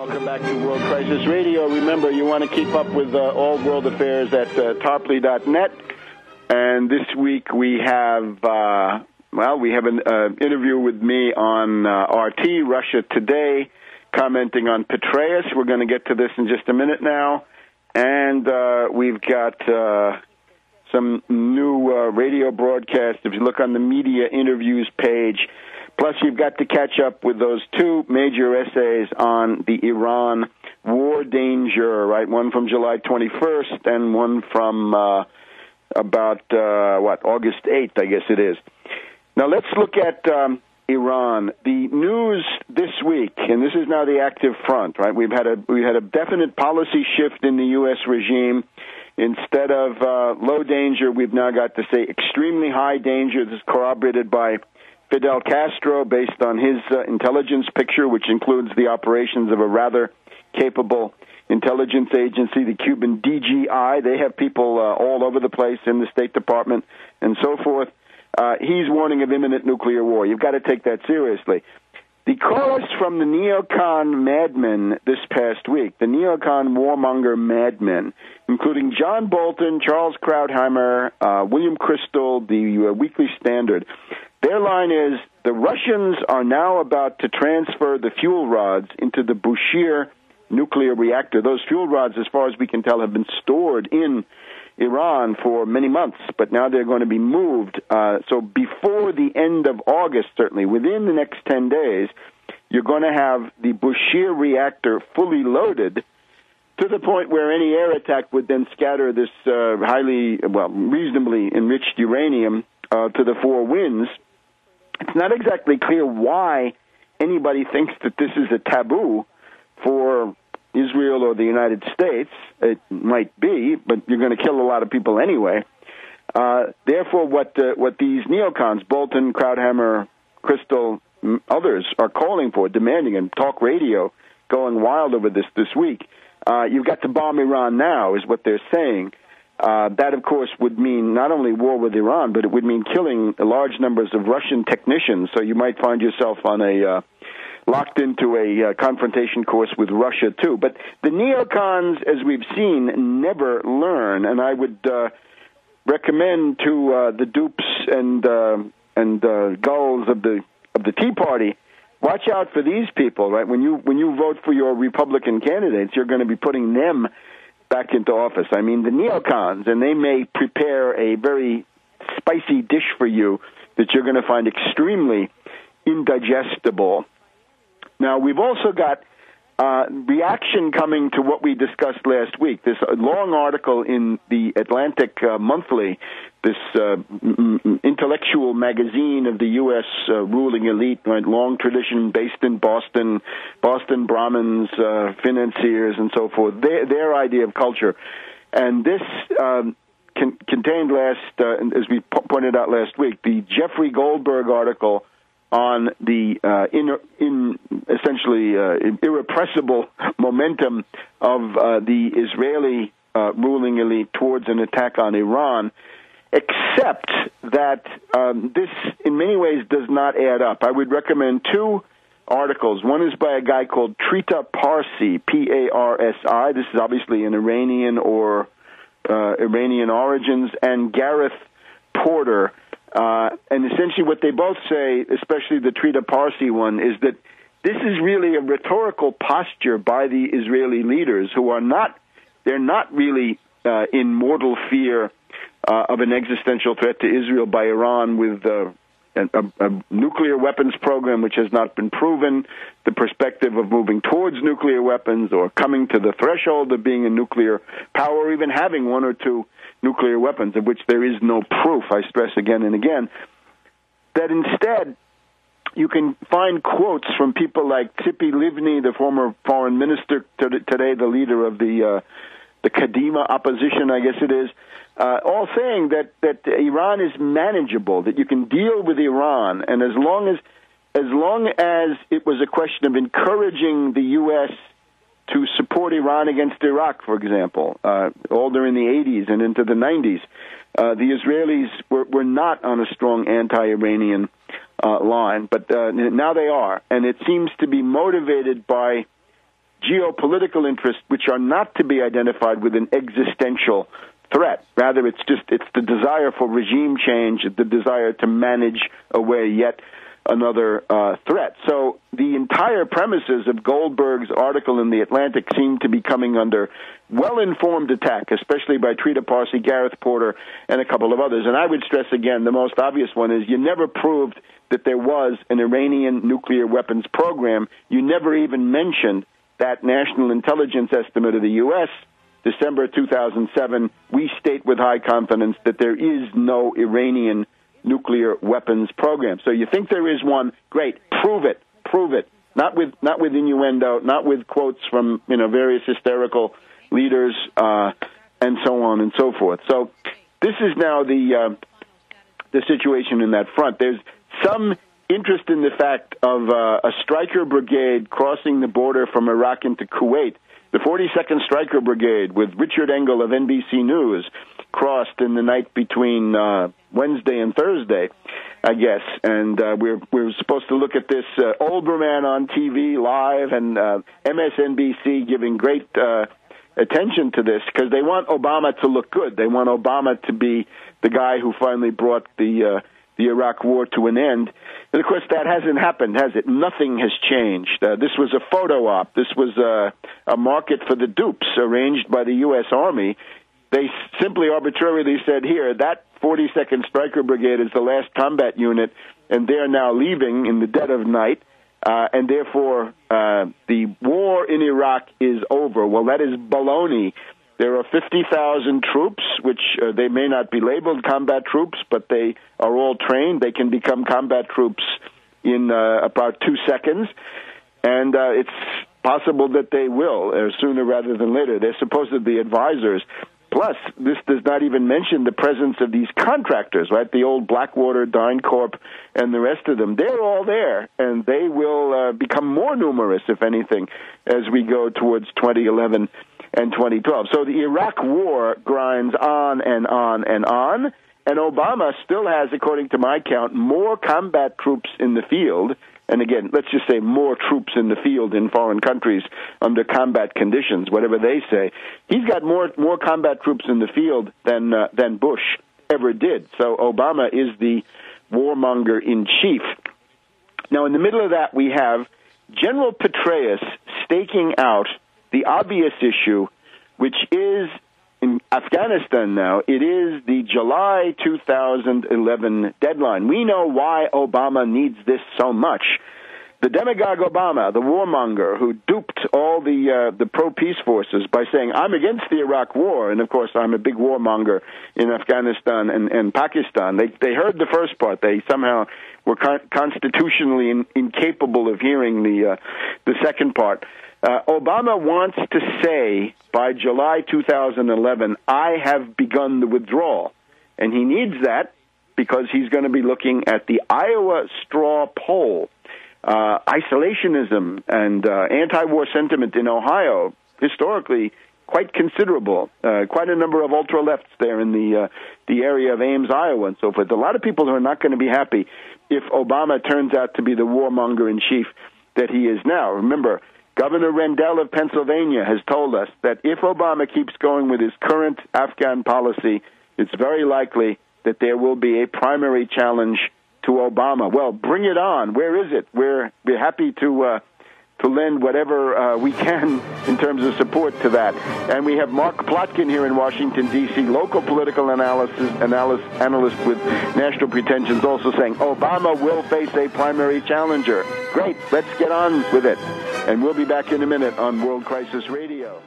Welcome back to World Crisis Radio. Remember, you want to keep up with all world affairs at tarpley.net. And this week we have, an interview with me on RT, Russia Today, commenting on Petraeus. We're going to get to this in just a minute now. And we've got some new radio broadcasts. If you look on the media interviews page, plus, you've got to catch up with those two major essays on the Iran war danger, right? One from July 21st and one from August 8th, I guess it is. Now, let's look at Iran. The news this week, and this is now the active front, right? We had a definite policy shift in the U.S. regime. Instead of low danger, we've now got to say extremely high danger. This is corroborated by Fidel Castro, based on his intelligence picture, which includes the operations of a rather capable intelligence agency, the Cuban DGI. They have people all over the place in the State Department and so forth. He's warning of imminent nuclear war. You've got to take that seriously. The chorus from the neocon madmen this past week, the neocon warmonger madmen, including John Bolton, Charles Krauthammer, William Crystal, the Weekly Standard, their line is, the Russians are now about to transfer the fuel rods into the Bushehr nuclear reactor. Those fuel rods, as far as we can tell, have been stored in Iran for many months, but now they're going to be moved. So before the end of August, certainly, within the next 10 days, you're going to have the Bushehr reactor fully loaded to the point where any air attack would then scatter this reasonably enriched uranium to the four winds. It's not exactly clear why anybody thinks that this is a taboo for Israel or the United States. It might be, but you're going to kill a lot of people anyway. Therefore, what these neocons, Bolton, Krauthammer, Crystal, others, are calling for, demanding, and talk radio going wild over this week, you've got to bomb Iran now, is what they're saying. That, of course, would mean not only war with Iran, but it would mean killing large numbers of Russian technicians. So you might find yourself on locked into a confrontation course with Russia, too. But the neocons, as we've seen, never learn. And I would recommend to the dupes and gulls of the Tea Party, watch out for these people, right? When you vote for your Republican candidates, you're going to be putting them back into office. I mean, the neocons, and they may prepare a very spicy dish for you that you're going to find extremely indigestible. Now, we've also got reaction coming to what we discussed last week. This long article in the Atlantic Monthly, this intellectual magazine of the U.S. ruling elite, right, long tradition based in Boston Brahmins, financiers, and so forth, their idea of culture. And this contained as we pointed out last week, the Jeffrey Goldberg article on the essentially irrepressible momentum of the Israeli ruling elite towards an attack on Iran, except that this in many ways does not add up. I would recommend two articles. One is by a guy called Trita Parsi, P-A-R-S-I. This is obviously an Iranian or Iranian origins, and Gareth Porter. And essentially what they both say, especially the Trita Parsi one, is that this is really a rhetorical posture by the Israeli leaders who are not really in mortal fear of an existential threat to Israel by Iran with a nuclear weapons program which has not been proven, the perspective of moving towards nuclear weapons or coming to the threshold of being a nuclear power, or even having one or two nuclear weapons, of which there is no proof, I stress again and again, that instead you can find quotes from people like Tzipi Livni, the former foreign minister, today the leader of the Kadima opposition, I guess it is, all saying that Iran is manageable, that you can deal with Iran, and as long as it was a question of encouraging the U.S. to support Iran against Iraq, for example, all during the 80s and into the 90s, the Israelis were not on a strong anti-Iranian line, but now they are, and it seems to be motivated by geopolitical interests which are not to be identified with an existential threat. Rather, it's the desire for regime change, the desire to manage away yet another threat. So the entire premises of Goldberg's article in The Atlantic seem to be coming under well-informed attack, especially by Trita Parsi, Gareth Porter, and a couple of others. And I would stress again, the most obvious one is you never proved that there was an Iranian nuclear weapons program. You never even mentioned that national intelligence estimate of the U.S., December 2007, we state with high confidence that there is no Iranian nuclear weapons program. So you think there is one? Great, prove it. Not with innuendo, not with quotes from various hysterical leaders, and so on and so forth. So this is now the situation in that front. There's some interest in the fact of a Stryker brigade crossing the border from Iraq into Kuwait. The 42nd Stryker Brigade, with Richard Engel of NBC News, crossed in the night between Wednesday and Thursday, I guess. And we're supposed to look at this Olbermann on TV live, and MSNBC giving great attention to this because they want Obama to look good. They want Obama to be the guy who finally brought the Iraq war to an end. And, of course, that hasn't happened, has it? Nothing has changed. This was a photo op. This was a market for the dupes arranged by the U.S. Army. They simply arbitrarily said, here, that 42nd Stryker Brigade is the last combat unit, and they're now leaving in the dead of night, and therefore the war in Iraq is over. Well, that is baloney. There are 50,000 troops, which they may not be labeled combat troops, but they are all trained. They can become combat troops in about 2 seconds, and it's possible that they will sooner rather than later. They're supposedly advisors. Plus, this does not even mention the presence of these contractors, right? The old Blackwater, DynCorp, and the rest of them. They're all there, and they will become more numerous, if anything, as we go towards 2011 and 2012. So the Iraq war grinds on and on and on, and Obama still has, according to my count, more combat troops in the field. And again, let's just say more troops in the field in foreign countries under combat conditions, whatever they say. He's got more combat troops in the field than Bush ever did. So Obama is the warmonger in chief. Now, in the middle of that, we have General Petraeus staking out the obvious issue, which is in Afghanistan now. It is the July 2011 deadline. We know why Obama needs this so much. The demagogue Obama, the warmonger who duped all the pro-peace forces by saying, I'm against the Iraq war, and of course I'm a big warmonger in Afghanistan and Pakistan. They heard the first part. They somehow were constitutionally incapable of hearing the second part. Obama wants to say by July 2011, I have begun the withdrawal. And he needs that because he's going to be looking at the Iowa straw poll. Isolationism and anti-war sentiment in Ohio, historically quite considerable. Quite a number of ultra-lefts there in the area of Ames, Iowa, and so forth. A lot of people who are not going to be happy if Obama turns out to be the warmonger-in-chief that he is now. Remember, Governor Rendell of Pennsylvania has told us that if Obama keeps going with his current Afghan policy, it's very likely that there will be a primary challenge to Obama. Well, bring it on. Where is it? We're happy to lend whatever we can in terms of support to that. And we have Mark Plotkin here in Washington, D.C., local political analyst with national pretensions, also saying Obama will face a primary challenger. Great. Let's get on with it. And we'll be back in a minute on World Crisis Radio.